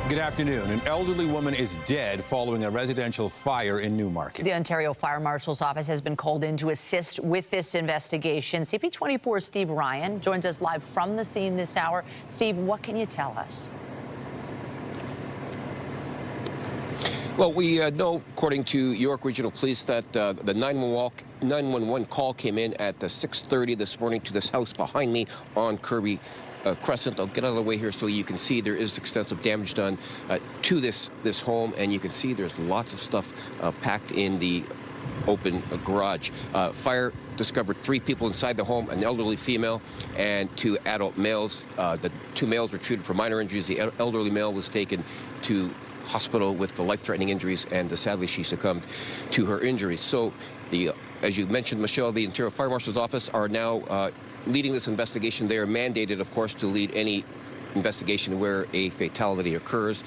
Good afternoon. An elderly woman is dead following a residential fire in Newmarket. The Ontario Fire Marshal's office has been called in to assist with this investigation. CP24's Steve Ryan joins us live from the scene this hour. Steve, what can you tell us? Well, we know, according to York Regional Police, that the 911 call came in at 6:30 this morning to this house behind me on Kirby Crescent. I'll get out of the way here so you can see there is extensive damage done to this home, and you can see there's lots of stuff packed in the open garage. Fire discovered 3 people inside the home, an elderly female and 2 adult males. The 2 males were treated for minor injuries. The elderly male was taken to hospital with the life-threatening injuries, and sadly she succumbed to her injuries. So as you mentioned, Michelle, the Ontario Fire Marshal's office are now leading this investigation. They are mandated, of course, to lead any investigation where a fatality occurs.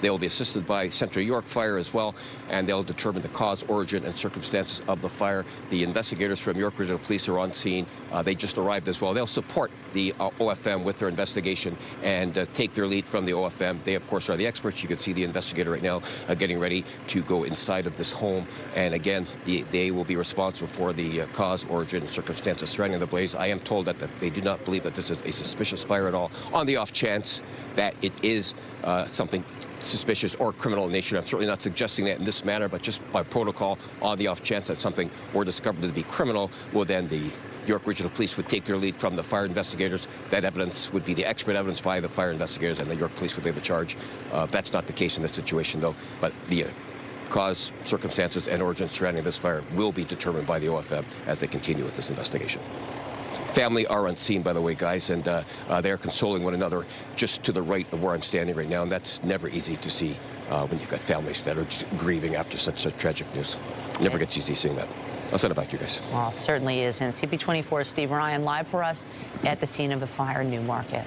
They will be assisted by Central York Fire as well, and they'll determine the cause, origin, and circumstances of the fire. The investigators from York Regional Police are on scene. They just arrived as well. They'll support the OFM with their investigation and take their lead from the OFM. They, of course, are the experts. You can see the investigator right now getting ready to go inside of this home. And again, they will be responsible for the cause, origin, and circumstances surrounding the blaze. I am told that they do not believe that this is a suspicious fire at all. On the off chance that it is something suspicious or criminal in nature, I'm certainly not suggesting that in this manner, but just by protocol, on the off chance that something were discovered to be criminal, well, then the York Regional Police would take their lead from the fire investigators. That evidence would be the expert evidence by the fire investigators, and the York Police would lay the charge. That's not the case in this situation, though, but the cause, circumstances, and origin surrounding this fire will be determined by the OFM as they continue with this investigation. Family are on scene, by the way, guys, and they are consoling one another just to the right of where I'm standing right now, and that's never easy to see when you've got families that are grieving after such tragic news. Never gets easy seeing that. I'll send it back to you guys. Well, it certainly is. And CP24 Steve Ryan live for us at the scene of the fire in Newmarket.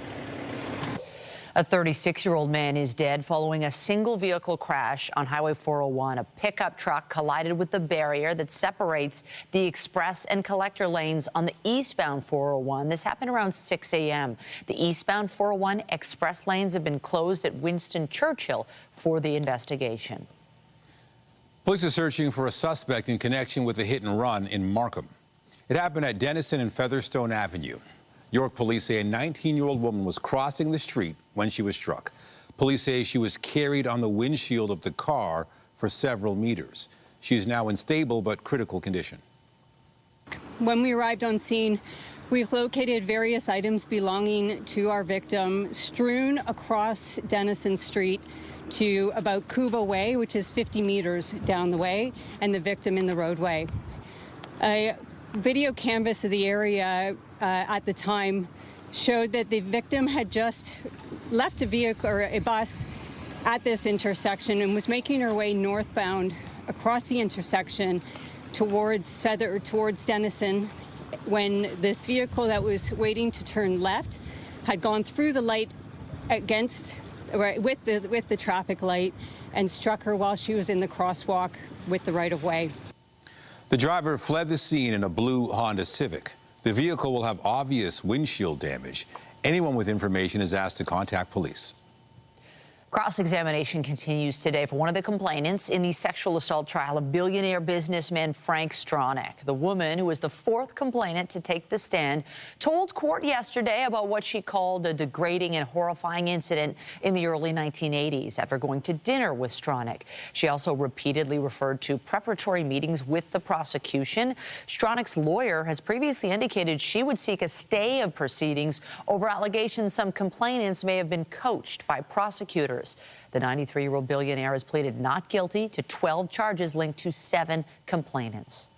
A 36-year-old man is dead following a single vehicle crash on Highway 401. A pickup truck collided with the barrier that separates the express and collector lanes on the eastbound 401. This happened around 6 a.m. The eastbound 401 express lanes have been closed at Winston Churchill for the investigation. Police are searching for a suspect in connection with a hit and run in Markham. It happened at Denison and Featherstone Avenue. York police say a 19-year-old woman was crossing the street when she was struck. Police say she was carried on the windshield of the car for several meters. She is now in stable but critical condition. When we arrived on scene, we located various items belonging to our victim strewn across Denison Street to about Cuba Way, which is 50 meters down the way, and the victim in the roadway. A video canvas of the area at the time showed that the victim had just left a vehicle or a bus at this intersection and was making her way northbound across the intersection towards Denison when this vehicle that was waiting to turn left had gone through the light with the traffic light and struck her while she was in the crosswalk with the right-of-way. The driver fled the scene in a blue Honda Civic. The vehicle will have obvious windshield damage. Anyone with information is asked to contact police. Cross-examination continues today for one of the complainants in the sexual assault trial of billionaire businessman Frank Stronach. The woman, who was the 4th complainant to take the stand, told court yesterday about what she called a degrading and horrifying incident in the early 1980s after going to dinner with Stronach. She also repeatedly referred to preparatory meetings with the prosecution. Stronach's lawyer has previously indicated she would seek a stay of proceedings over allegations some complainants may have been coached by prosecutors. The 93-year-old billionaire has pleaded not guilty to 12 charges linked to 7 complainants.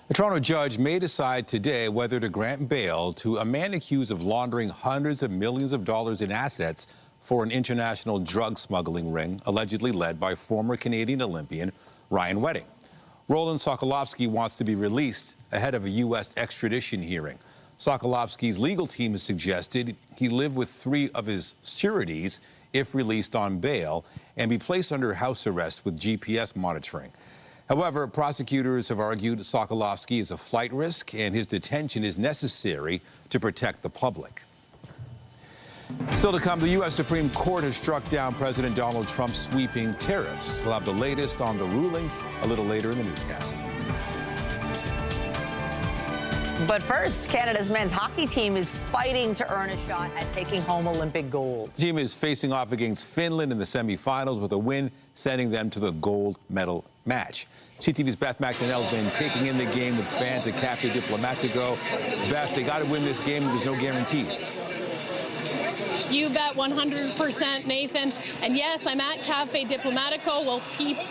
A Toronto judge may decide today whether to grant bail to a man accused of laundering hundreds of millions of dollars in assets for an international drug smuggling ring allegedly led by former Canadian Olympian Ryan Wedding. Roland Sokolovsky wants to be released ahead of a U.S. extradition hearing. Sokolovsky's legal team has suggested he live with 3 of his sureties if released on bail and be placed under house arrest with GPS monitoring. However, prosecutors have argued Sokolovsky is a flight risk and his detention is necessary to protect the public. Still to come, the U.S. Supreme Court has struck down President Donald Trump's sweeping tariffs. We'll have the latest on the ruling a little later in the newscast. But first, Canada's men's hockey team is fighting to earn a shot at taking home Olympic gold. The team is facing off against Finland in the semifinals with a win sending them to the gold medal match. CTV's Beth McDonnell has been taking in the game with fans at Cafe Diplomatico. Beth, they got to win this game. There's no guarantees. You bet, 100%, Nathan. And yes, I'm at Cafe Diplomatico,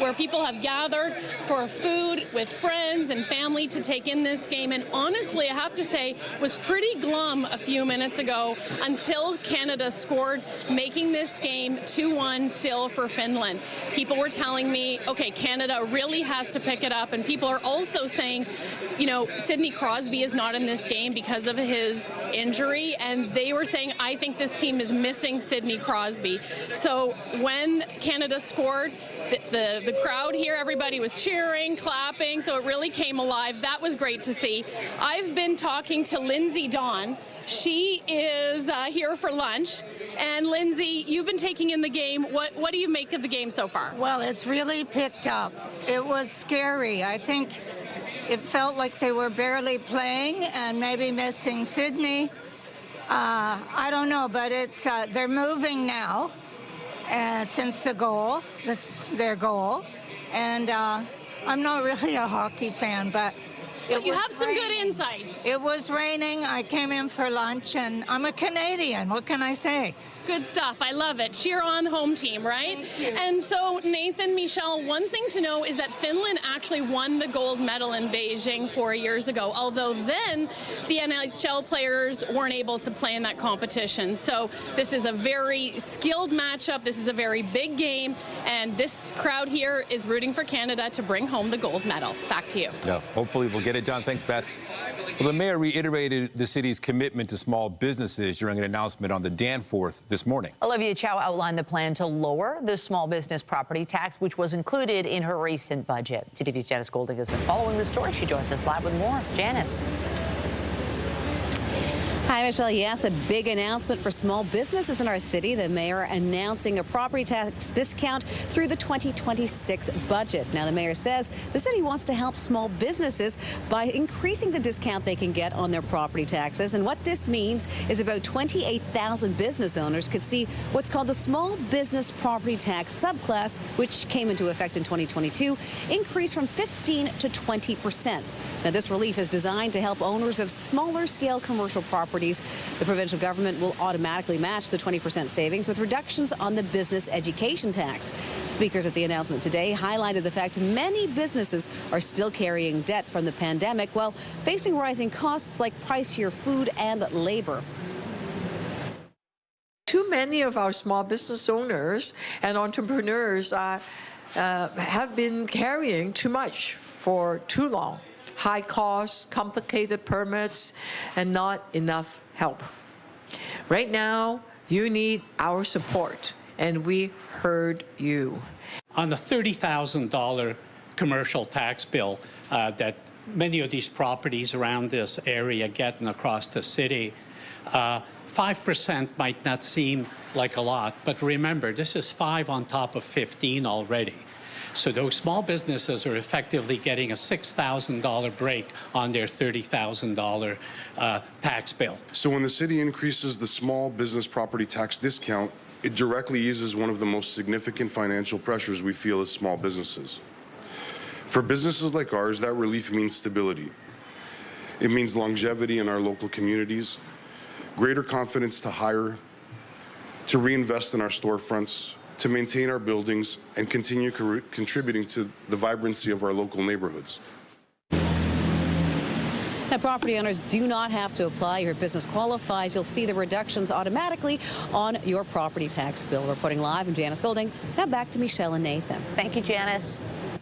where people have gathered for food with friends and family to take in this game. And honestly, I have to say, was pretty glum a few minutes ago until Canada scored, making this game 2-1 still for Finland. People were telling me, okay, Canada really has to pick it up. And people are also saying, you know, Sidney Crosby is not in this game because of his injury. And they were saying, I think this team is missing Sidney Crosby. So when Canada scored, the crowd here, everybody was cheering, clapping, so it really came alive. That was great to see. I've been talking to Lindsay Dawn. She is here for lunch. And Lindsay, you've been taking in the game. What do you make of the game so far? Well, it's really picked up. It was scary. I think it felt like they were barely playing and maybe missing Sidney. I don't know, but it's they're moving now since the goal, their goal. And I'm not really a hockey fan, but you have some good insights. It was raining. I came in for lunch, and I'm a Canadian. What can I say? Good stuff. I love it. Cheer on home team, right? And so, Nathan, Michelle, one thing to know is that Finland actually won the gold medal in Beijing 4 years ago, although then the NHL players weren't able to play in that competition. So this is a very skilled matchup. This is a very big game, and this crowd here is rooting for Canada to bring home the gold medal. Back to you. Yeah, hopefully they'll get it done. Thanks, Beth. Well, the mayor reiterated the city's commitment to small businesses during an announcement on the Danforth this morning. Olivia Chow outlined the plan to lower the small business property tax, which was included in her recent budget. CTV's Janice Golding has been following the story. She joins us live with more. Janice. Hi, Michelle. Yes, a big announcement for small businesses in our city. The mayor announcing a property tax discount through the 2026 budget. Now, the mayor says the city wants to help small businesses by increasing the discount they can get on their property taxes. And what this means is about 28,000 business owners could see what's called the small business property tax subclass, which came into effect in 2022, increase from 15% to 20%. Now, this relief is designed to help owners of smaller scale commercial properties. The provincial government will automatically match the 20% savings with reductions on the business education tax. Speakers at the announcement today highlighted the fact many businesses are still carrying debt from the pandemic while facing rising costs like pricier food and labor. Too many of our small business owners and entrepreneurs have been carrying too much for too long. High costs, complicated permits, and not enough help. Right now, you need our support, and we heard you. On the $30,000 commercial tax bill that many of these properties around this area get and across the city, 5% might not seem like a lot, but remember, this is 5 on top of 15 already. So those small businesses are effectively getting a $6,000 break on their $30,000 tax bill. So when the city increases the small business property tax discount, it directly eases one of the most significant financial pressures we feel as small businesses. For businesses like ours, that relief means stability. It means longevity in our local communities, greater confidence to hire, to reinvest in our storefronts, to maintain our buildings, and continue contributing to the vibrancy of our local neighborhoods. Now, property owners do not have to apply. If your business qualifies, you'll see the reductions automatically on your property tax bill. Reporting live, I'm Janice Golding. Now back to Michelle and Nathan. Thank you, Janice.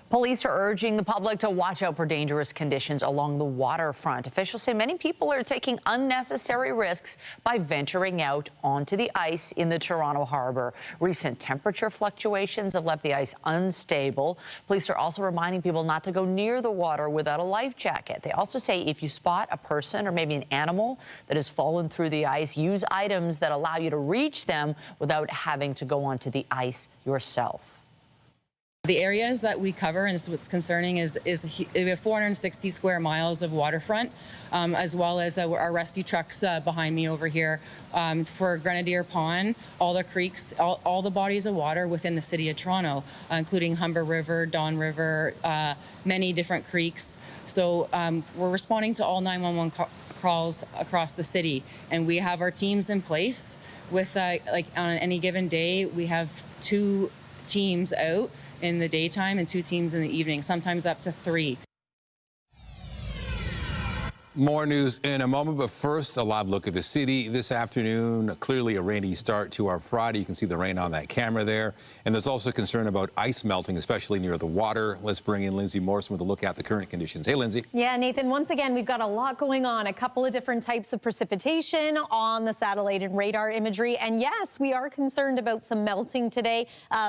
Police are urging the public to watch out for dangerous conditions along the waterfront. Officials say many people are taking unnecessary risks by venturing out onto the ice in the Toronto harbor. Recent temperature fluctuations have left the ice unstable. Police are also reminding people not to go near the water without a life jacket. They also say if you spot a person or maybe an animal that has fallen through the ice, use items that allow you to reach them without having to go onto the ice yourself. The areas that we cover, and this is what's concerning, is we have 460 square miles of waterfront, as well as our rescue trucks behind me over here. For Grenadier Pond, all the creeks, all the bodies of water within the city of Toronto, including Humber River, Don River, many different creeks. So we're responding to all 911 calls across the city, and we have our teams in place. With like on any given day, we have 2 teams out in the daytime and 2 teams in the evening, sometimes up to 3. More news in a moment, but first, a live look at the city this afternoon. Clearly a rainy start to our Friday. You can see the rain on that camera there. And there's also concern about ice melting, especially near the water. Let's bring in Lindsay Morrison with a look at the current conditions. Hey, Lindsay. Yeah, Nathan, once again, we've got a lot going on. A couple of different types of precipitation on the satellite and radar imagery. And yes, we are concerned about some melting today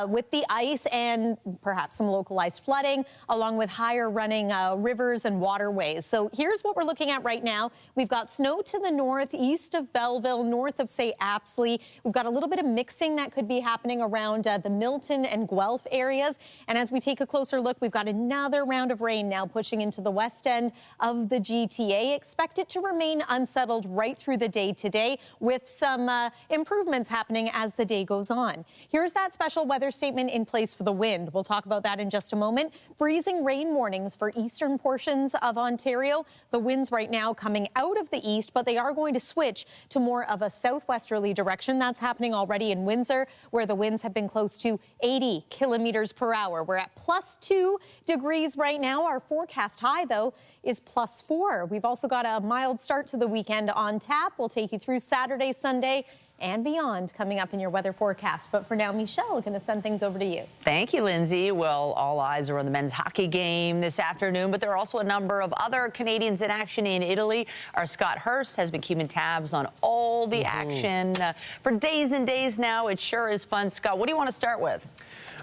with the ice and perhaps some localized flooding, along with higher running rivers and waterways. So here's what we're looking at right now. We've got snow to the north, east of Belleville, north of, say, Apsley. We've got a little bit of mixing that could be happening around the Milton and Guelph areas. And as we take a closer look, we've got another round of rain now pushing into the west end of the GTA. Expect it to remain unsettled right through the day today, with some improvements happening as the day goes on. Here's that special weather statement in place for the wind. We'll talk about that in just a moment. Freezing rain warnings for eastern portions of Ontario. The winds right now coming out of the east, but they are going to switch to more of a southwesterly direction. That's happening already in Windsor, where the winds have been close to 80 kilometers per hour. We're at +2 degrees right now. Our forecast high, though, is +4. We've also got a mild start to the weekend on tap. We'll take you through Saturday, Sunday, and beyond coming up in your weather forecast. But for now, Michelle, going to send things over to you. Thank you, Lindsay. Well, all eyes are on the men's hockey game this afternoon, but there are also a number of other Canadians in action in Italy. Our Scott Hurst has been keeping tabs on all the action for days and days now. It sure is fun. Scott, what do you want to start with?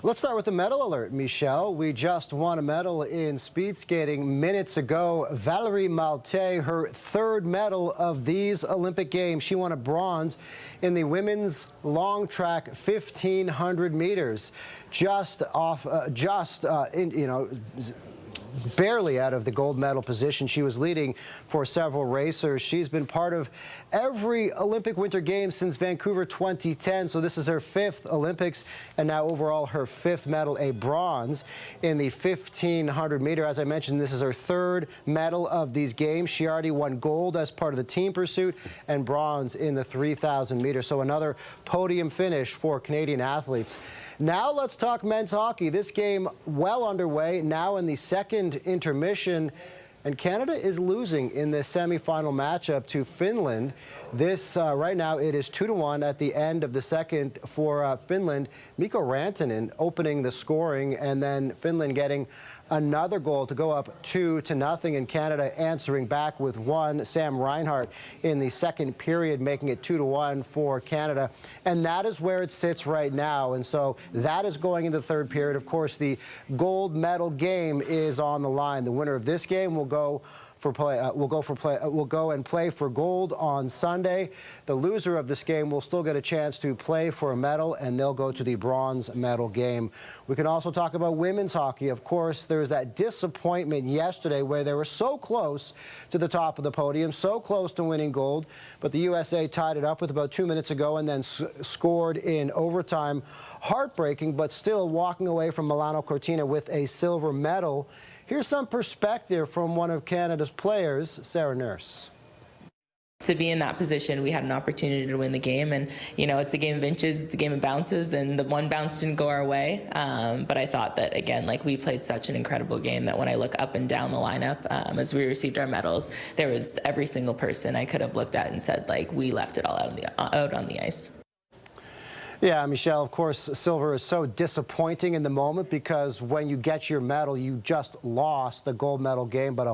Let's start with the medal alert, Michelle. We just won a medal in speed skating minutes ago. Valérie Malte, her 3rd medal of these Olympic Games. She won a bronze in the women's long track 1,500 meters. Barely out of the gold medal position. She was leading for several racers. She's been part of every Olympic Winter Games since Vancouver 2010, so this is her 5th Olympics, and now overall her 5th medal, a bronze in the 1,500 meter. As I mentioned, this is her 3rd medal of these games. She already won gold as part of the team pursuit and bronze in the 3,000 meters, so another podium finish for Canadian athletes. Now let's talk men's hockey. This game well underway, now in the 2nd intermission, and Canada is losing in the semifinal matchup to Finland. This right now it is 2-1 at the end of the 2nd for Finland. Mikko Rantanen opening the scoring, and then Finland getting another goal to go up 2-0, and Canada answering back with 1. Sam Reinhart in the 2nd period, making it 2-1 for Canada. And that is where it sits right now. And so that is going into the 3rd period. Of course, the gold medal game is on the line. The winner of this game will go and play for gold on Sunday. The loser of this game will still get a chance to play for a medal, and they'll go to the bronze medal game. We can also talk about women's hockey. Of course, there's that disappointment yesterday where they were so close to the top of the podium, so close to winning gold, but the USA tied it up with about 2 minutes ago and then scored in overtime. Heartbreaking, but still walking away from Milano Cortina with a silver medal. Here's some perspective from one of Canada's players, Sarah Nurse. To be in that position, we had an opportunity to win the game, and it's a game of inches, it's a game of bounces, and the one bounce didn't go our way. But I thought that again, we played such an incredible game that when I look up and down the lineup as we received our medals, there was every single person I could have looked at and said we left it all out on the ice. Yeah, Michelle, of course, silver is so disappointing in the moment because when you get your medal, you just lost the gold medal game, but a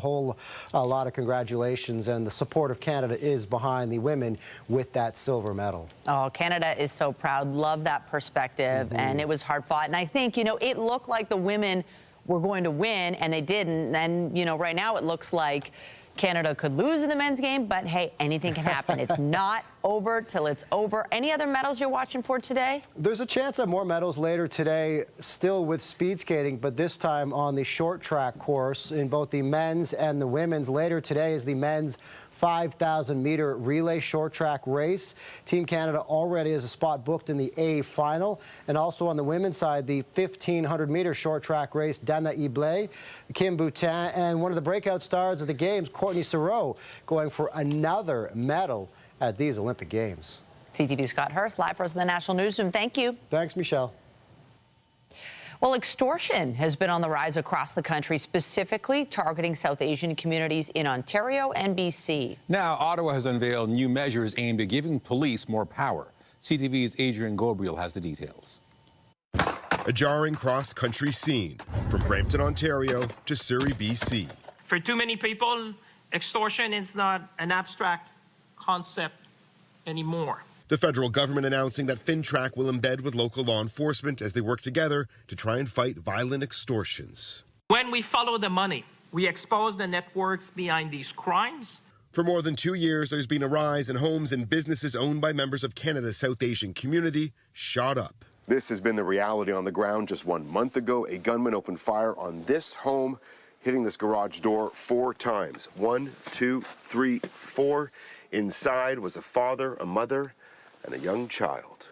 lot of congratulations, and the support of Canada is behind the women with that silver medal. Oh, Canada is so proud. Love that perspective, and it was hard fought. And I think, you know, it looked like the women were going to win, and they didn't. And, you know, right now it looks like Canada could lose in the men's game, but hey, anything can happen. It's not over till it's over. Any other medals you're watching for today? There's a chance of more medals later today, still with speed skating, but this time on the short track course in both the men's and the women's. Later today is the men's 5,000-meter relay short track race. Team Canada already has a spot booked in the A final. And also on the women's side, the 1,500-meter short track race, Dana Iblay, Kim Boutin, and one of the breakout stars of the games, Courtney Saroux, going for another medal at these Olympic Games. CTV's Scott Hurst, live for us in the National Newsroom. Thank you. Thanks, Michelle. Well, extortion has been on the rise across the country, specifically targeting South Asian communities in Ontario and BC. Now, Ottawa has unveiled new measures aimed at giving police more power. CTV's Adrian Gabriel has the details. A jarring cross-country scene from Brampton, Ontario to Surrey, BC. For too many people, extortion is not an abstract concept anymore. The federal government announcing that FinTrack will embed with local law enforcement as they work together to try and fight violent extortions. When we follow the money, we expose the networks behind these crimes. For more than 2 years, there's been a rise in homes and businesses owned by members of Canada's South Asian community shot up. This has been the reality on the ground. Just 1 month ago, a gunman opened fire on this home, hitting this garage door 4 times. 1, 2, 3, 4. Inside was a father, a mother, and a young child.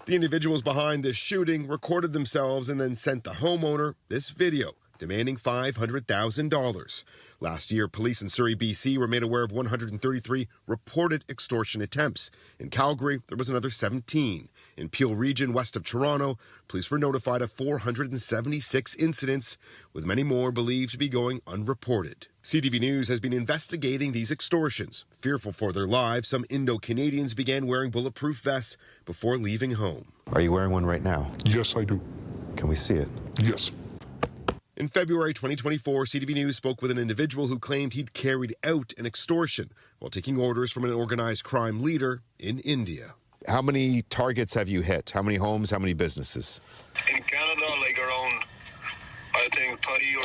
The individuals behind this shooting recorded themselves and then sent the homeowner this video, demanding $500,000. Last year, police in Surrey, BC were made aware of 133 reported extortion attempts. In Calgary, there was another 17. In Peel Region, west of Toronto, police were notified of 476 incidents, with many more believed to be going unreported. CTV News has been investigating these extortions. Fearful for their lives, some Indo-Canadians began wearing bulletproof vests before leaving home. Are you wearing one right now? Yes, I do. Can we see it? Yes. In February 2024, CTV News spoke with an individual who claimed he'd carried out an extortion while taking orders from an organized crime leader in India. How many targets have you hit? How many homes? How many businesses? In Canada, like around, I think 30 or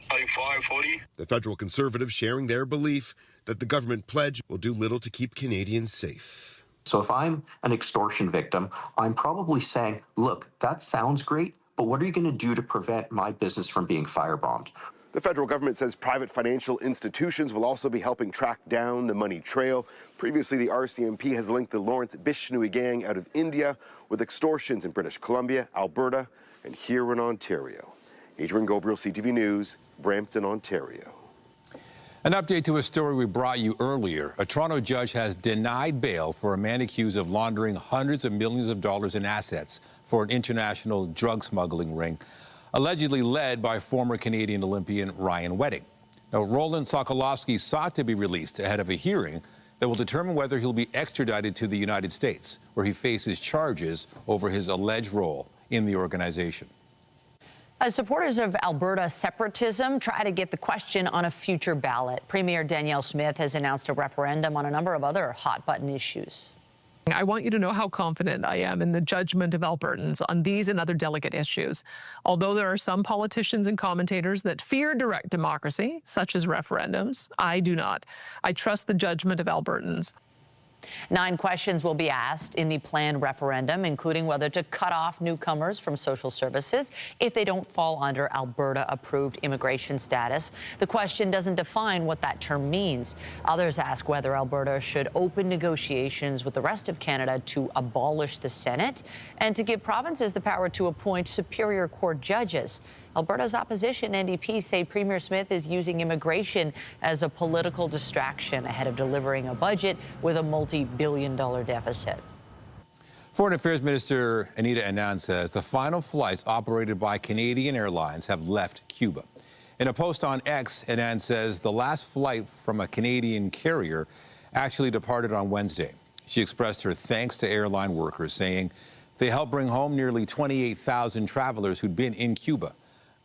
35, 40. The federal Conservatives sharing their belief that the government pledge will do little to keep Canadians safe. So if I'm an extortion victim, I'm probably saying, look, that sounds great, but what are you going to do to prevent my business from being firebombed? The federal government says private financial institutions will also be helping track down the money trail. Previously, the RCMP has linked the Lawrence Bishnoi gang out of India with extortions in British Columbia, Alberta, and here in Ontario. Adrian Gabriel, CTV News, Brampton, Ontario. An update to a story we brought you earlier. A Toronto judge has denied bail for a man accused of laundering hundreds of millions of dollars in assets for an international drug smuggling ring, allegedly led by former Canadian Olympian Ryan Wedding. Now, Roland Sokolowski sought to be released ahead of a hearing that will determine whether he'll be extradited to the United States, where he faces charges over his alleged role in the organization. As supporters of Alberta separatism try to get the question on a future ballot, Premier Danielle Smith has announced a referendum on a number of other hot-button issues. I want you to know how confident I am in the judgment of Albertans on these and other delicate issues. Although there are some politicians and commentators that fear direct democracy, such as referendums, I do not. I trust the judgment of Albertans. 9 questions will be asked in the planned referendum, including whether to cut off newcomers from social services if they don't fall under Alberta-approved immigration status. The question doesn't define what that term means. Others ask whether Alberta should open negotiations with the rest of Canada to abolish the Senate and to give provinces the power to appoint Superior Court judges. Alberta's opposition NDP say Premier Smith is using immigration as a political distraction ahead of delivering a budget with a multi-billion-dollar deficit. Foreign Affairs Minister Anita Anand says the final flights operated by Canadian Airlines have left Cuba. In a post on X, Anand says the last flight from a Canadian carrier actually departed on Wednesday. She expressed her thanks to airline workers, saying they helped bring home nearly 28,000 travelers who'd been in Cuba.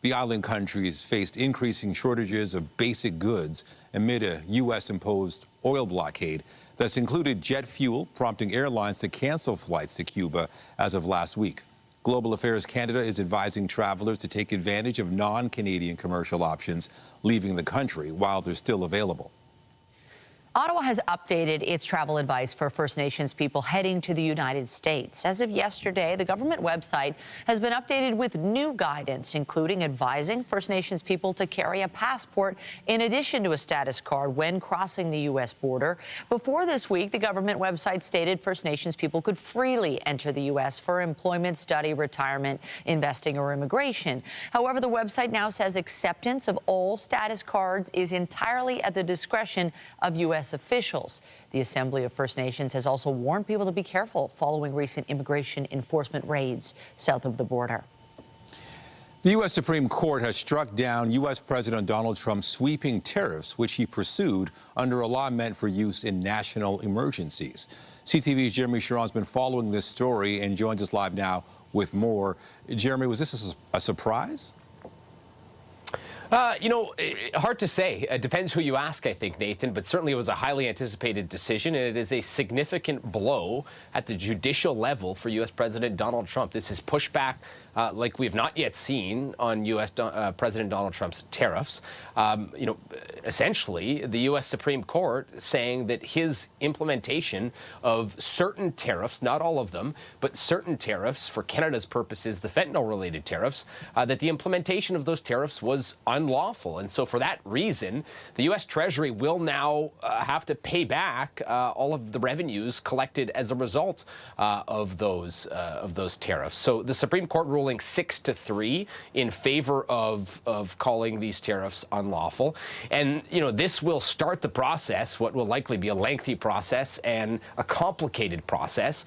The island countries faced increasing shortages of basic goods amid a U.S.-imposed oil blockade that's included jet fuel, prompting airlines to cancel flights to Cuba as of last week. Global Affairs Canada is advising travelers to take advantage of non-Canadian commercial options leaving the country while they're still available. Ottawa has updated its travel advice for First Nations people heading to the United States. As of yesterday, the government website has been updated with new guidance, including advising First Nations people to carry a passport in addition to a status card when crossing the U.S. border. Before this week, the government website stated First Nations people could freely enter the U.S. for employment, study, retirement, investing, or immigration. However, the website now says acceptance of all status cards is entirely at the discretion of U.S. officials. The Assembly of First Nations has also warned people to be careful following recent immigration enforcement raids south of the border. The U.S. Supreme Court has struck down U.S. President Donald Trump's sweeping tariffs, which he pursued under a law meant for use in national emergencies. CTV's Jeremy Sharon's been following this story and joins us live now with more. Jeremy, was this a surprise? Hard to say. It depends who you ask, I think, Nathan, but certainly it was a highly anticipated decision, and it is a significant blow at the judicial level for U.S. President Donald Trump. This is pushback like we have not yet seen on U.S. President Donald Trump's tariffs. Essentially, the U.S. Supreme Court saying that his implementation of certain tariffs, not all of them, but certain tariffs for Canada's purposes, the fentanyl-related tariffs, that the implementation of those tariffs was unlawful. And so for that reason, the U.S. Treasury will now have to pay back all of the revenues collected as a result of those tariffs. So the Supreme Court ruling 6-3 in favor of calling these tariffs unlawful. And, this will start the process, what will likely be a lengthy process and a complicated process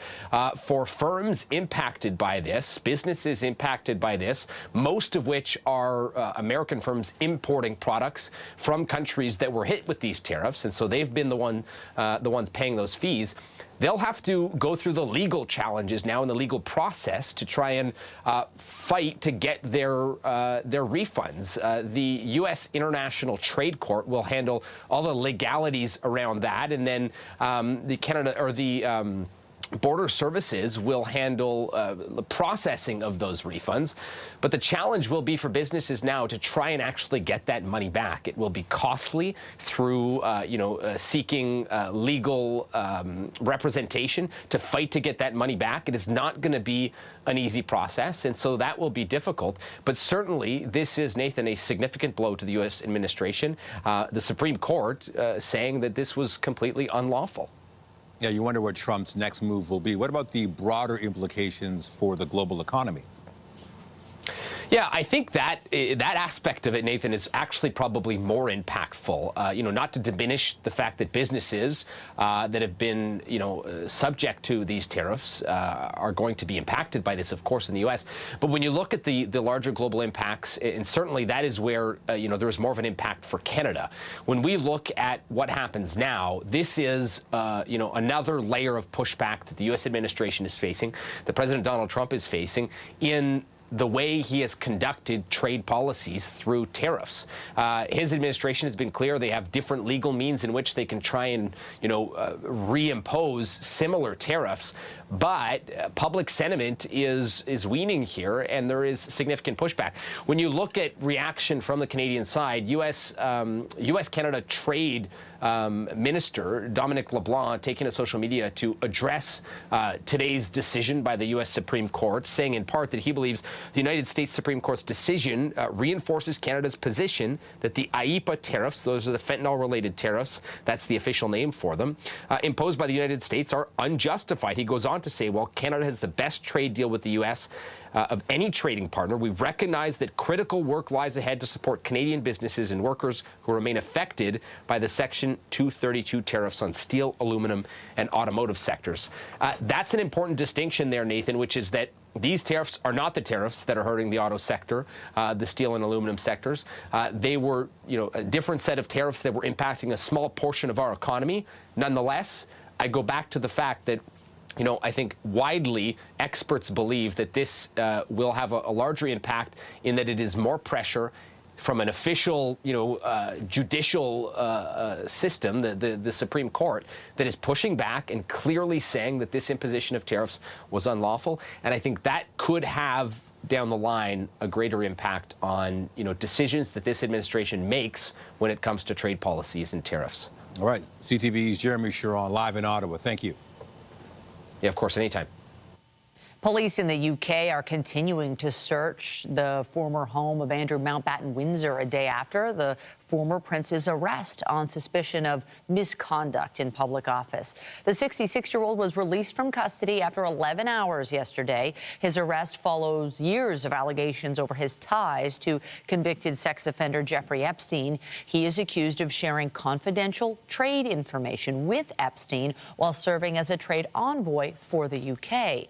for firms impacted by this, businesses impacted by this, most of which are American firms importing products from countries that were hit with these tariffs. And so they've been the ones paying those fees. They'll have to go through the legal challenges now in the legal process to try and fight to get their refunds. The U.S. International Trade Court will handle all the legalities around that, and then the Border Services will handle the processing of those refunds. But the challenge will be for businesses now to try and actually get that money back. It will be costly through, seeking legal representation to fight to get that money back. It is not going to be an easy process, and so that will be difficult. But certainly, this is, Nathan, a significant blow to the U.S. administration. The Supreme Court saying that this was completely unlawful. Yeah, you wonder what Trump's next move will be. What about the broader implications for the global economy? Yeah, I think that aspect of it, Nathan, is actually probably more impactful. Not to diminish the fact that businesses that have been, subject to these tariffs are going to be impacted by this, of course, in the U.S. But when you look at the larger global impacts, and certainly that is where, there is more of an impact for Canada. When we look at what happens now, this is, another layer of pushback that the U.S. administration is facing, that President Donald Trump is facing in the way he has conducted trade policies through tariffs. His administration has been clear they have different legal means in which they can try and, reimpose similar tariffs. But public sentiment is weaning here, and there is significant pushback. When you look at reaction from the Canadian side, U.S.-Canada trade Minister Dominic LeBlanc taking to social media to address today's decision by the U.S. Supreme Court, saying in part that he believes the United States Supreme Court's decision reinforces Canada's position that the IEEPA tariffs, those are the fentanyl-related tariffs, that's the official name for them, imposed by the United States are unjustified. He goes on to say, while Canada has the best trade deal with the U.S., of any trading partner, we recognize that critical work lies ahead to support Canadian businesses and workers who remain affected by the Section 232 tariffs on steel, aluminum, and automotive sectors. That's an important distinction there, Nathan, which is that these tariffs are not the tariffs that are hurting the auto sector, the steel and aluminum sectors. They were, a different set of tariffs that were impacting a small portion of our economy. Nonetheless, I go back to the fact that, you know, I think widely experts believe that this will have a larger impact in that it is more pressure from an official, you know, judicial system, the Supreme Court, that is pushing back and clearly saying that this imposition of tariffs was unlawful. And I think that could have, down the line, a greater impact on, you know, decisions that this administration makes when it comes to trade policies and tariffs. All right. CTV's Jeremy Sharon live in Ottawa. Thank you. Yeah, of course, anytime. Police in the UK are continuing to search the former home of Andrew Mountbatten Windsor a day after the former prince's arrest on suspicion of misconduct in public office. The 66-year-old was released from custody after 11 hours yesterday. His arrest follows years of allegations over his ties to convicted sex offender Jeffrey Epstein. He is accused of sharing confidential trade information with Epstein while serving as a trade envoy for the UK.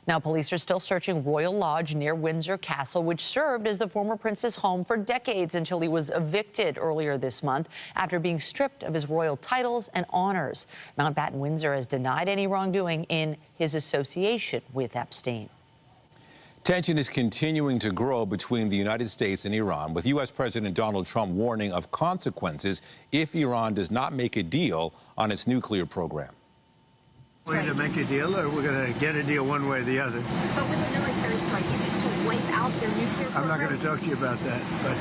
Now, police are still searching Royal Lodge near Windsor Castle, which served as the former prince's home for decades until he was evicted earlier this month after being stripped of his royal titles and honors. Mountbatten Windsor has denied any wrongdoing in his association with Epstein. Tension is continuing to grow between the United States and Iran, with U.S. President Donald Trump warning of consequences if Iran does not make a deal on its nuclear program. We're going to make a deal, or we're going to get a deal one way or the other. But with a military strike, is it to wipe out their nuclear program? I'm not going to talk to you about that, but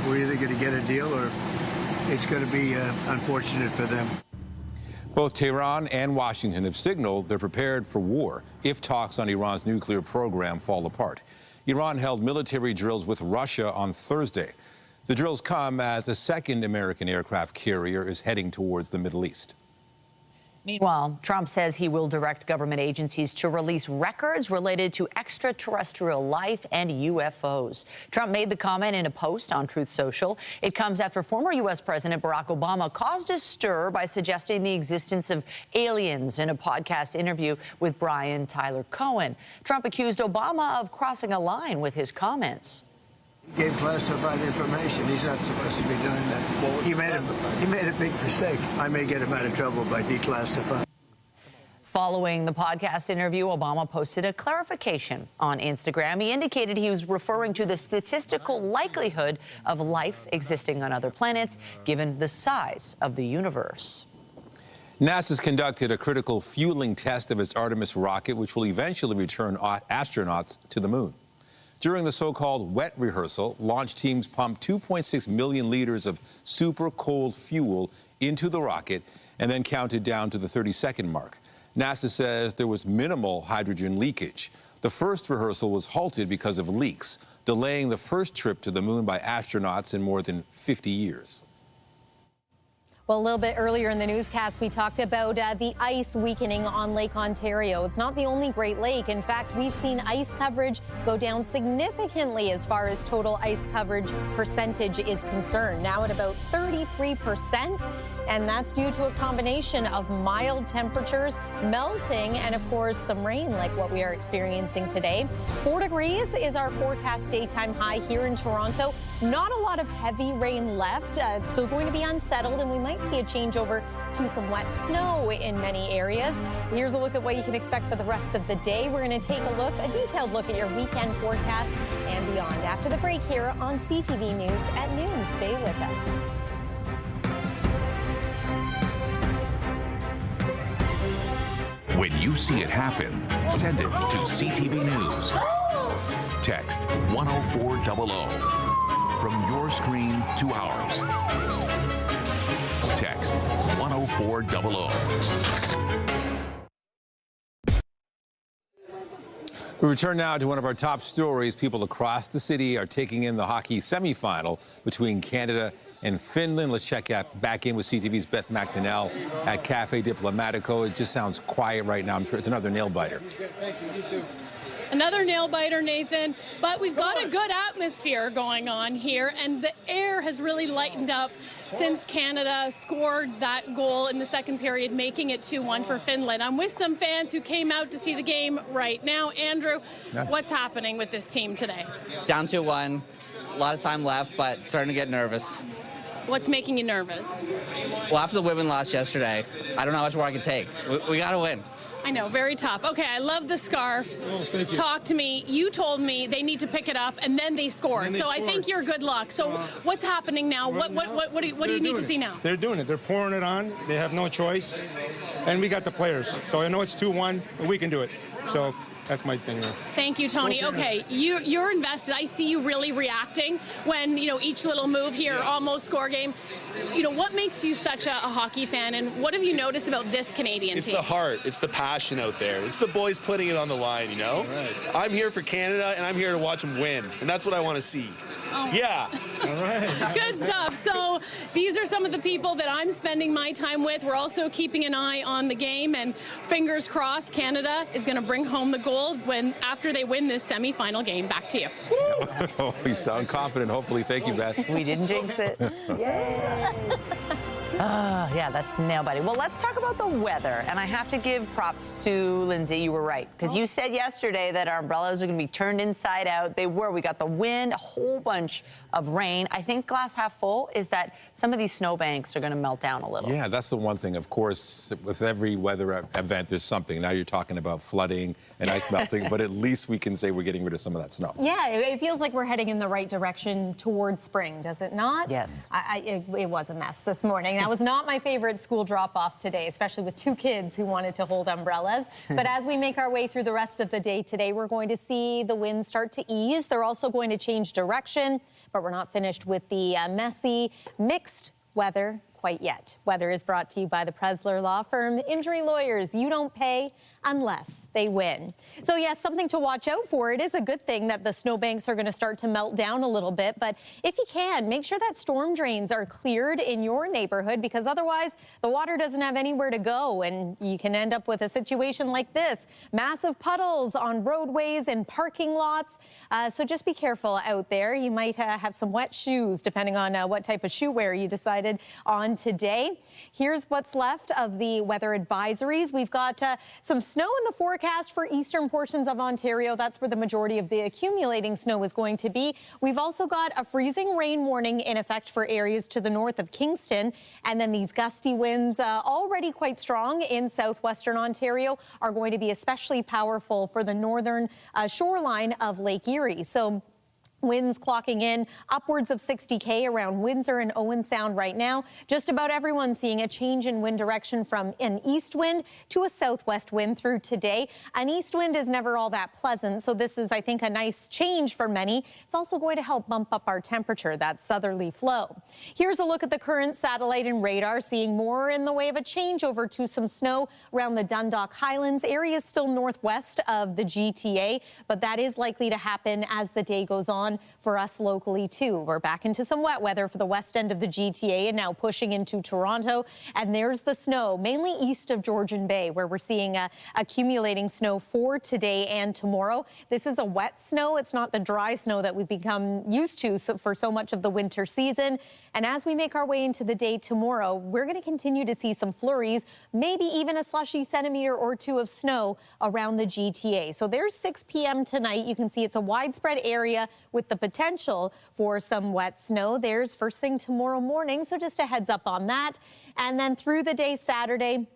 we're either going to get a deal or it's going to be unfortunate for them. Both Tehran and Washington have signaled they're prepared for war if talks on Iran's nuclear program fall apart. Iran held military drills with Russia on Thursday. The drills come as a second American aircraft carrier is heading towards the Middle East. Meanwhile, Trump says he will direct government agencies to release records related to extraterrestrial life and UFOs. Trump made the comment in a post on Truth Social. It comes after former U.S. President Barack Obama caused a stir by suggesting the existence of aliens in a podcast interview with Brian Tyler Cohen. Trump accused Obama of crossing a line with his comments. He gave classified information. He's not supposed to be doing that. Well, he made a big mistake. I may get him out of trouble by declassifying. Following the podcast interview, Obama posted a clarification on Instagram. He indicated he was referring to the statistical likelihood of life existing on other planets, given the size of the universe. NASA's conducted a critical fueling test of its Artemis rocket, which will eventually return astronauts to the moon. During the so-called wet rehearsal, launch teams pumped 2.6 million liters of super cold fuel into the rocket and then counted down to the 30-second mark. NASA says there was minimal hydrogen leakage. The first rehearsal was halted because of leaks, delaying the first trip to the moon by astronauts in more than 50 years. Well, a little bit earlier in the newscast, we talked about the ice weakening on Lake Ontario. It's not the only Great Lake. In fact, we've seen ice coverage go down significantly as far as total ice coverage percentage is concerned, now at about 33%. And that's due to a combination of mild temperatures, melting, and of course some rain like what we are experiencing today. 4 degrees is our forecast daytime high here in Toronto. Not a lot of heavy rain left. It's still going to be unsettled, and we might see a changeover to some wet snow in many areas. Here's a look at what you can expect for the rest of the day. We're going to take a detailed look at your weekend forecast and beyond after the break here on CTV News at noon. Stay with us. When you see it happen, send it to CTV News. Text 10400 from your screen to ours. Text 10400. We return now to one of our top stories. People across the city are taking in the hockey semifinal between Canada and Finland. Let's check back in with CTV's Beth McDonnell at Cafe Diplomatico. It just sounds quiet right now. I'm sure it's another nail-biter. Another nail-biter, Nathan, but we've got a good atmosphere going on here, and the air has really lightened up since Canada scored that goal in the second period, making it 2-1 for Finland. I'm with some fans who came out to see the game right now. Andrew, what's happening with this team today? Down 2-1, a lot of time left, but starting to get nervous. What's making you nervous? Well, after the women lost yesterday, I don't know how much more I can take. We got to win. I know, very tough. Okay, I love the scarf. Talk to me. You told me they need to pick it up, and then they scored. So I think you're good luck. So what's happening now? What do you need to see now? They're doing it. They're pouring it on. They have no choice. And we got the players. So I know it's 2-1, but we can do it. So that's my thing there. Thank you, Tony. Okay, you're invested. I see you really reacting when, each little move here, almost score game. What makes you such a hockey fan, and what have you noticed about this Canadian team? It's the heart. It's the passion out there. It's the boys putting it on the line, Right. I'm here for Canada, and I'm here to watch them win, and that's what I want to see. Oh. Yeah. All right. Good stuff. So these are some of the people that I'm spending my time with. We're also keeping an eye on the game, and fingers crossed Canada is going to bring home the gold after they win this semifinal game. Back to you. You sound confident, hopefully. Thank you, Beth. We didn't jinx it. Yay. Yeah, that's nail-biting. Well, let's talk about the weather. And I have to give props to Lindsay. You were right. Because you said yesterday that our umbrellas are going to be turned inside out. They were. We got the wind, a whole bunch of rain. I think glass half full is that some of these snowbanks are going to melt down a little. Yeah, that's the one thing. Of course, with every weather event, there's something. Now you're talking about flooding and ice melting, but at least we can say we're getting rid of some of that snow. Yeah, it feels like we're heading in the right direction towards spring, does it not? Yes. It was a mess this morning. That was not my favorite school drop-off today, especially with 2 kids who wanted to hold umbrellas. But as we make our way through the rest of the day today, we're going to see the winds start to ease. They're also going to change direction, but we're not finished with the messy, mixed weather quite yet. Weather is brought to you by the Presler Law Firm. Injury lawyers, you don't pay unless they win. So yes, something to watch out for. It is a good thing that the snowbanks are going to start to melt down a little bit, but if you can, make sure that storm drains are cleared in your neighborhood, because otherwise the water doesn't have anywhere to go, and you can end up with a situation like this. Massive puddles on roadways and parking lots. So just be careful out there. You might have some wet shoes, depending on what type of shoe wear you decided on today. Here's what's left of the weather advisories. We've got some snow in the forecast for eastern portions of Ontario. That's where the majority of the accumulating snow is going to be. We've also got a freezing rain warning in effect for areas to the north of Kingston. And then these gusty winds, already quite strong in southwestern Ontario, are going to be especially powerful for the northern shoreline of Lake Erie. So winds clocking in upwards of 60 km around Windsor and Owen Sound right now. Just about everyone seeing a change in wind direction from an east wind to a southwest wind through today. An east wind is never all that pleasant, so this is, I think, a nice change for many. It's also going to help bump up our temperature, that southerly flow. Here's a look at the current satellite and radar, seeing more in the way of a changeover to some snow around the Dundalk Highlands. Areas still northwest of the GTA, but that is likely to happen as the day goes on for us locally too. We're back into some wet weather for the west end of the GTA and now pushing into Toronto. And there's the snow, mainly east of Georgian Bay, where we're seeing accumulating snow for today and tomorrow. This is a wet snow. It's not the dry snow that we've become used to for so much of the winter season. And as we make our way into the day tomorrow, we're going to continue to see some flurries, maybe even a slushy centimeter or 2 of snow around the GTA. So there's 6 p.m. tonight. You can see it's a widespread area with the potential for some wet snow. There's first thing tomorrow morning, so just a heads up on that. And then through the day Saturday,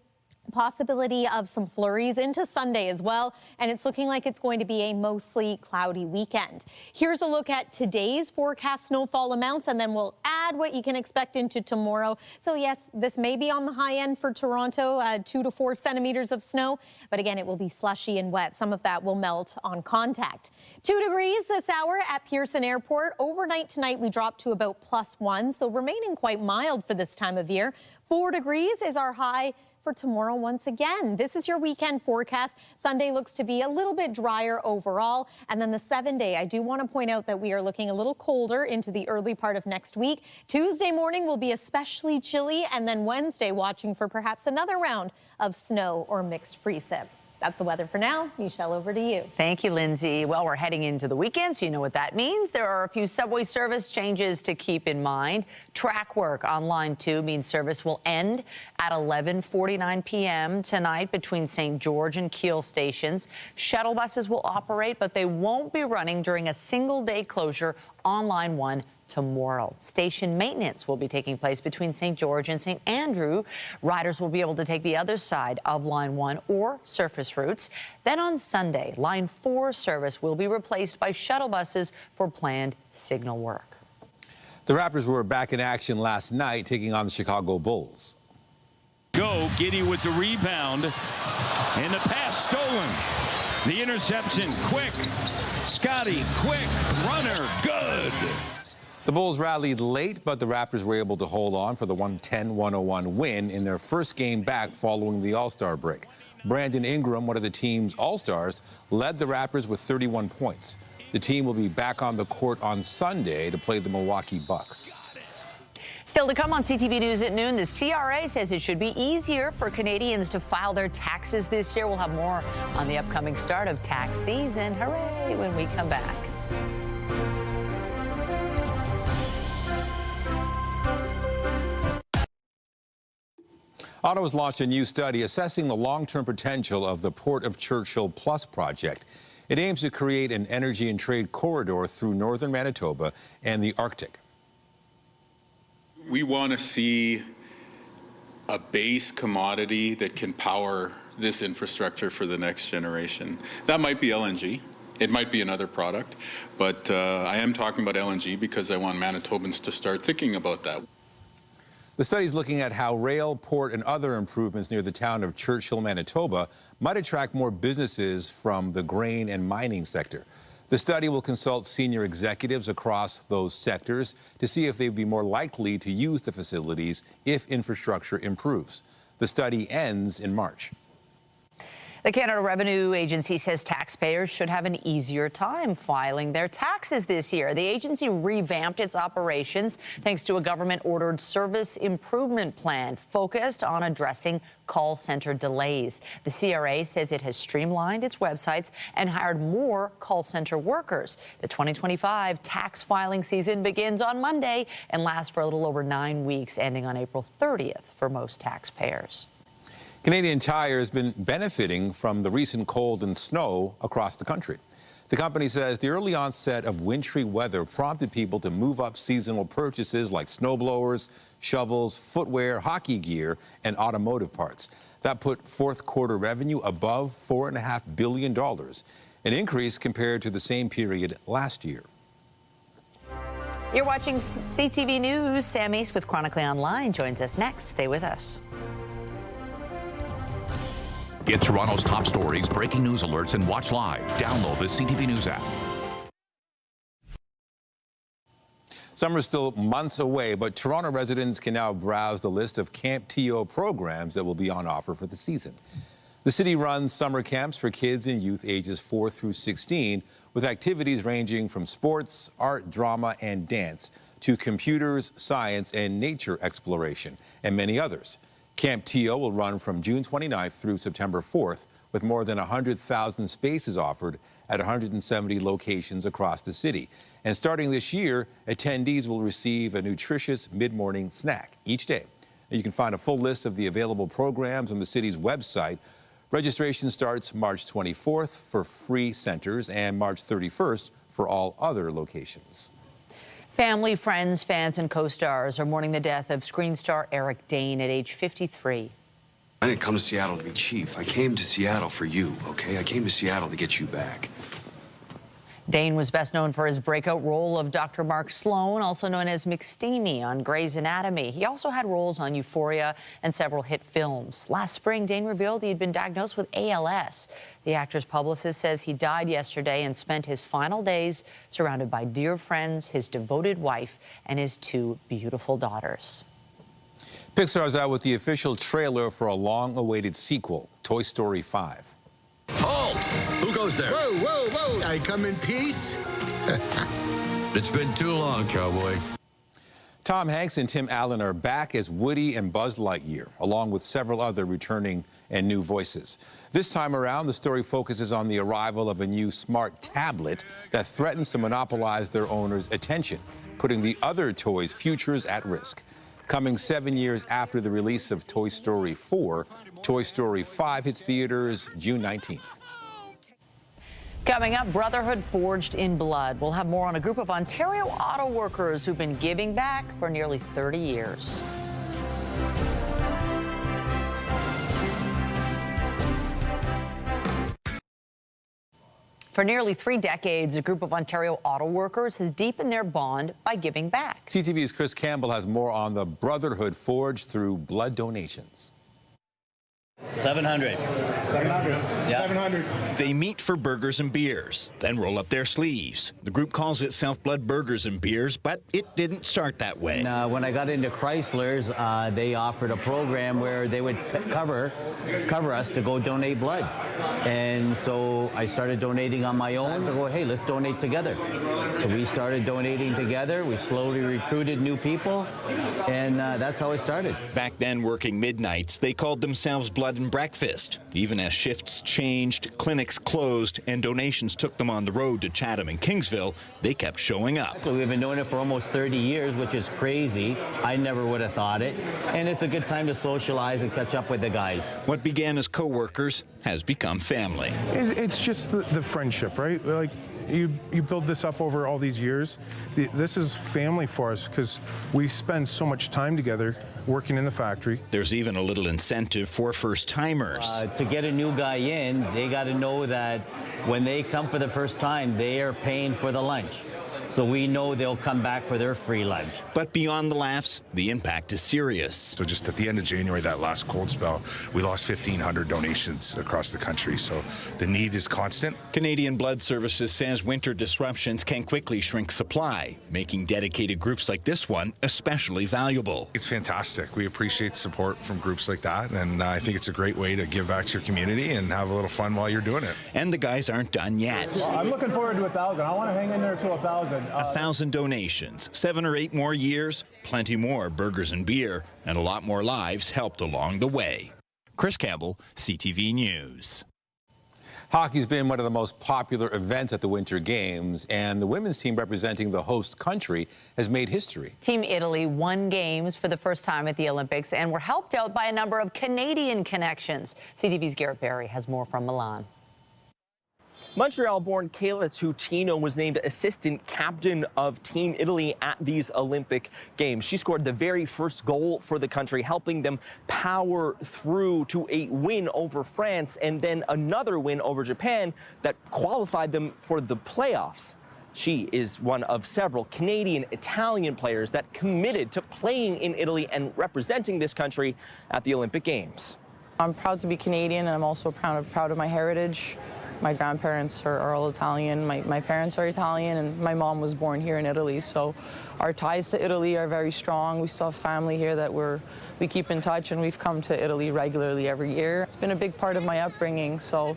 possibility of some flurries into Sunday as well, and it's looking like it's going to be a mostly cloudy weekend. Here's a look at today's forecast snowfall amounts, and then we'll add what you can expect into tomorrow. So yes, this may be on the high end for Toronto, 2 to 4 centimeters of snow, but again, it will be slushy and wet. Some of that will melt on contact. 2 degrees this hour at Pearson Airport. Overnight tonight, we dropped to about +1, so remaining quite mild for this time of year. 4 degrees is our high for tomorrow once again. This is your weekend forecast. Sunday looks to be a little bit drier overall. And then the 7-day, I do want to point out that we are looking a little colder into the early part of next week. Tuesday morning will be especially chilly, and then Wednesday watching for perhaps another round of snow or mixed precip. That's the weather for now. Michelle, over to you. Thank you, Lindsay. Well, we're heading into the weekend, so you know what that means. There are a few subway service changes to keep in mind. Track work on Line 2 means service will end at 11:49 p.m. tonight between St. George and Keele stations. Shuttle buses will operate, but they won't be running during a single-day closure on Line 1 tomorrow. Station maintenance will be taking place between St. George and St. Andrew. Riders will be able to take the other side of Line 1 or surface routes. Then on Sunday, Line 4 service will be replaced by shuttle buses for planned signal work. The Raptors were back in action last night, taking on the Chicago Bulls. Go, Giddy with the rebound, and the pass stolen. The interception, quick. Scotty, quick, runner, good. The Bulls rallied late, but the Raptors were able to hold on for the 110-101 win in their first game back following the All-Star break. Brandon Ingram, one of the team's All-Stars, led the Raptors with 31 points. The team will be back on the court on Sunday to play the Milwaukee Bucks. Still to come on CTV News at noon, the CRA says it should be easier for Canadians to file their taxes this year. We'll have more on the upcoming start of tax season. Hooray, when we come back. Ottawa's launched a new study assessing the long-term potential of the Port of Churchill Plus project. It aims to create an energy and trade corridor through northern Manitoba and the Arctic. We want to see a base commodity that can power this infrastructure for the next generation. That might be LNG. It might be another product. But I am talking about LNG because I want Manitobans to start thinking about that. The study is looking at how rail, port, and other improvements near the town of Churchill, Manitoba, might attract more businesses from the grain and mining sector. The study will consult senior executives across those sectors to see if they'd be more likely to use the facilities if infrastructure improves. The study ends in March. The Canada Revenue Agency says taxpayers should have an easier time filing their taxes this year. The agency revamped its operations thanks to a government-ordered service improvement plan focused on addressing call center delays. The CRA says it has streamlined its websites and hired more call center workers. The 2025 tax filing season begins on Monday and lasts for a little over 9 weeks, ending on April 30th for most taxpayers. Canadian Tire has been benefiting from the recent cold and snow across the country. The company says the early onset of wintry weather prompted people to move up seasonal purchases like snowblowers, shovels, footwear, hockey gear, and automotive parts. That put fourth quarter revenue above $4.5 billion, an increase compared to the same period last year. You're watching CTV News. Sam East with Chronically Online joins us next. Stay with us. Get Toronto's top stories, breaking news alerts, and watch live. Download the CTV News app. Summer's still months away, but Toronto residents can now browse the list of Camp TO programs that will be on offer for the season. The city runs summer camps for kids and youth ages 4 through 16, with activities ranging from sports, art, drama, and dance to computers, science, and nature exploration, and many others. Camp TO will run from June 29th through September 4th, with more than 100,000 spaces offered at 170 locations across the city. And starting this year, attendees will receive a nutritious mid-morning snack each day. You can find a full list of the available programs on the city's website. Registration starts March 24th for free centers and March 31st for all other locations. Family, friends, fans, and co-stars are mourning the death of screen star Eric Dane at age 53. I didn't come to Seattle to be chief. I came to Seattle for you, okay? I came to Seattle to get you back. Dane was best known for his breakout role of Dr. Mark Sloan, also known as McSteamy on Grey's Anatomy. He also had roles on Euphoria and several hit films. Last spring, Dane revealed he had been diagnosed with ALS. The actor's publicist says he died yesterday and spent his final days surrounded by dear friends, his devoted wife, and his 2 beautiful daughters. Pixar's out with the official trailer for a long-awaited sequel, Toy Story 5. Halt! Who goes there? Whoa, whoa, whoa! I come in peace? It's been too long, cowboy. Tom Hanks and Tim Allen are back as Woody and Buzz Lightyear, along with several other returning and new voices. This time around, the story focuses on the arrival of a new smart tablet that threatens to monopolize their owner's attention, putting the other toys' futures at risk. Coming 7 years after the release of Toy Story 4, Toy Story 5 hits theaters June 19th. Coming up, brotherhood forged in blood. We'll have more on a group of Ontario auto workers who've been giving back for nearly 30 years. For nearly 3 decades, a group of Ontario auto workers has deepened their bond by giving back. CTV's Chris Campbell has more on the brotherhood forged through blood donations. 700. 700. Yeah. 700. They meet for burgers and beers, then roll up their sleeves. The group calls itself Blood Burgers and Beers, but it didn't start that way. When I got into Chrysler's, they offered a program where they would cover us to go donate blood. And so I started donating on my own to go, hey, let's donate together. So we started donating together. We slowly recruited new people, and that's how it started. Back then, working midnights, they called themselves Blood and Breakfast. Even as shifts changed, clinics closed, and donations took them on the road to Chatham and Kingsville, they kept showing up. We've been doing it for almost 30 years, which is crazy. I never would have thought it. And it's a good time to socialize and catch up with the guys. What began as co-workers has become family. It's just the friendship, right? Like, you build this up over all these years. This is family for us because we spend so much time together working in the factory. There's even a little incentive for first-timers. To get a new guy in, they got to know that when they come for the first time, they are paying for the lunch. So we know they'll come back for their free lunch. But beyond the laughs, the impact is serious. So just at the end of January, that last cold spell, we lost 1,500 donations across the country. So the need is constant. Canadian Blood Services says winter disruptions can quickly shrink supply, making dedicated groups like this one especially valuable. It's fantastic. We appreciate support from groups like that. And I think it's a great way to give back to your community and have a little fun while you're doing it. And the guys aren't done yet. Well, I'm looking forward to 1,000. I want to hang in there to 1,000. 1,000 donations, 7 or 8 more years, plenty more burgers and beer, and a lot more lives helped along the way. Chris Campbell, CTV News. Hockey's been one of the most popular events at the Winter Games, and the women's team representing the host country has made history. Team Italy won games for the first time at the Olympics and were helped out by a number of Canadian connections. CTV's Garrett Barry has more from Milan. Montreal-born Kayla Tutino was named assistant captain of Team Italy at these Olympic Games. She scored the very first goal for the country, helping them power through to a win over France and then another win over Japan that qualified them for the playoffs. She is one of several Canadian, Italian players that committed to playing in Italy and representing this country at the Olympic Games. I'm proud to be Canadian, and I'm also proud of my heritage. My grandparents are all Italian, my parents are Italian, and my mom was born here in Italy, so our ties to Italy are very strong. We still have family here that we keep in touch, and we've come to Italy regularly every year. It's been a big part of my upbringing, so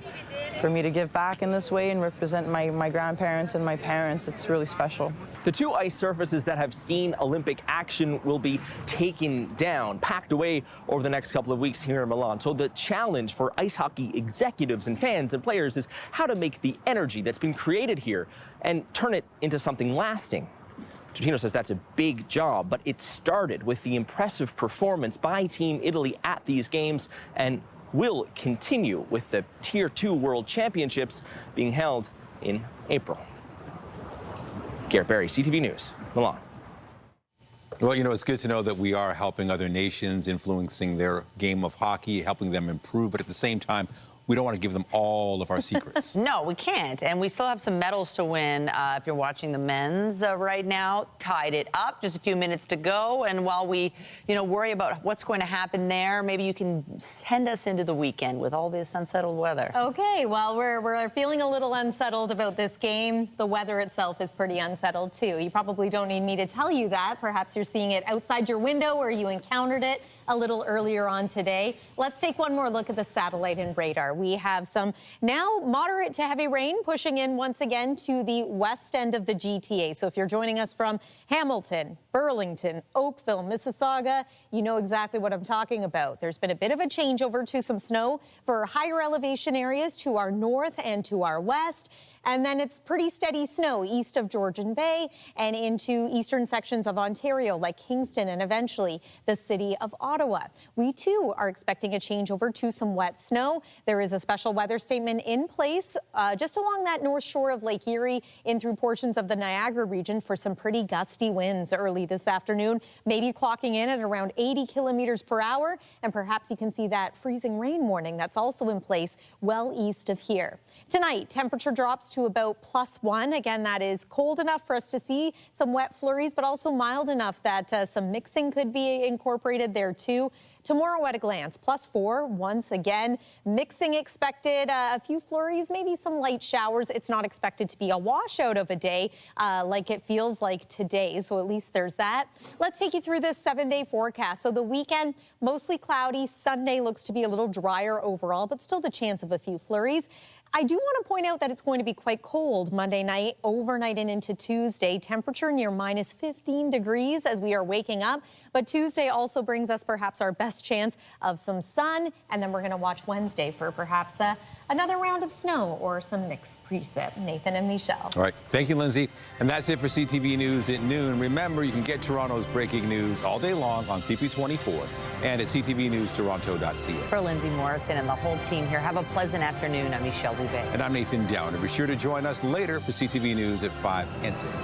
for me to give back in this way and represent my grandparents and my parents, it's really special. The 2 ice surfaces that have seen Olympic action will be taken down, packed away over the next couple of weeks here in Milan. So the challenge for ice hockey executives and fans and players is how to make the energy that's been created here and turn it into something lasting. Tutino says that's a big job, but it started with the impressive performance by Team Italy at these games and will continue with the Tier 2 World Championships being held in April. Garrett Barry, CTV News, Milan. Well, you know, it's good to know that we are helping other nations, influencing their game of hockey, helping them improve, but at the same time, we don't want to give them all of our secrets. No, we can't. And we still have some medals to win. If you're watching the men's right now, tied it up. Just a few minutes to go. And while we, worry about what's going to happen there, maybe you can send us into the weekend with all this unsettled weather. Okay, well, we're feeling a little unsettled about this game. The weather itself is pretty unsettled, too. You probably don't need me to tell you that. Perhaps you're seeing it outside your window or you encountered it a little earlier on today. Let's take one more look at the satellite and radar. We have some now moderate to heavy rain pushing in once again to the west end of the GTA. So if you're joining us from Hamilton, Burlington, Oakville, Mississauga, you know exactly what I'm talking about. There's been a bit of a changeover to some snow for higher elevation areas to our north and to our west. And then it's pretty steady snow east of Georgian Bay and into eastern sections of Ontario like Kingston and eventually the city of Ottawa. We too are expecting a changeover to some wet snow. There is a special weather statement in place just along that north shore of Lake Erie in through portions of the Niagara region for some pretty gusty winds early this afternoon, maybe clocking in at around 80 kilometers per hour. And perhaps you can see that freezing rain warning that's also in place well east of here. Tonight, temperature drops to about +1. Again, that is cold enough for us to see some wet flurries, but also mild enough that some mixing could be incorporated there too. Tomorrow at a glance, +4 once again. Mixing expected, a few flurries, maybe some light showers. It's not expected to be a washout of a day like it feels like today, so at least there's that. Let's take you through this 7-day forecast. So the weekend, mostly cloudy. Sunday looks to be a little drier overall, but still the chance of a few flurries. I do want to point out that it's going to be quite cold Monday night, overnight and into Tuesday. Temperature near -15 degrees as we are waking up. But Tuesday also brings us perhaps our best chance of some sun. And then we're going to watch Wednesday for perhaps another round of snow or some mixed precip. Nathan and Michelle. All right. Thank you, Lindsay. And that's it for CTV News at noon. Remember, you can get Toronto's breaking news all day long on CP24 and at ctvnewstoronto.ca. For Lindsay Morrison and the whole team here, have a pleasant afternoon. I'm Michelle. And I'm Nathan Downer. Be sure to join us later for CTV News at 5 and 6.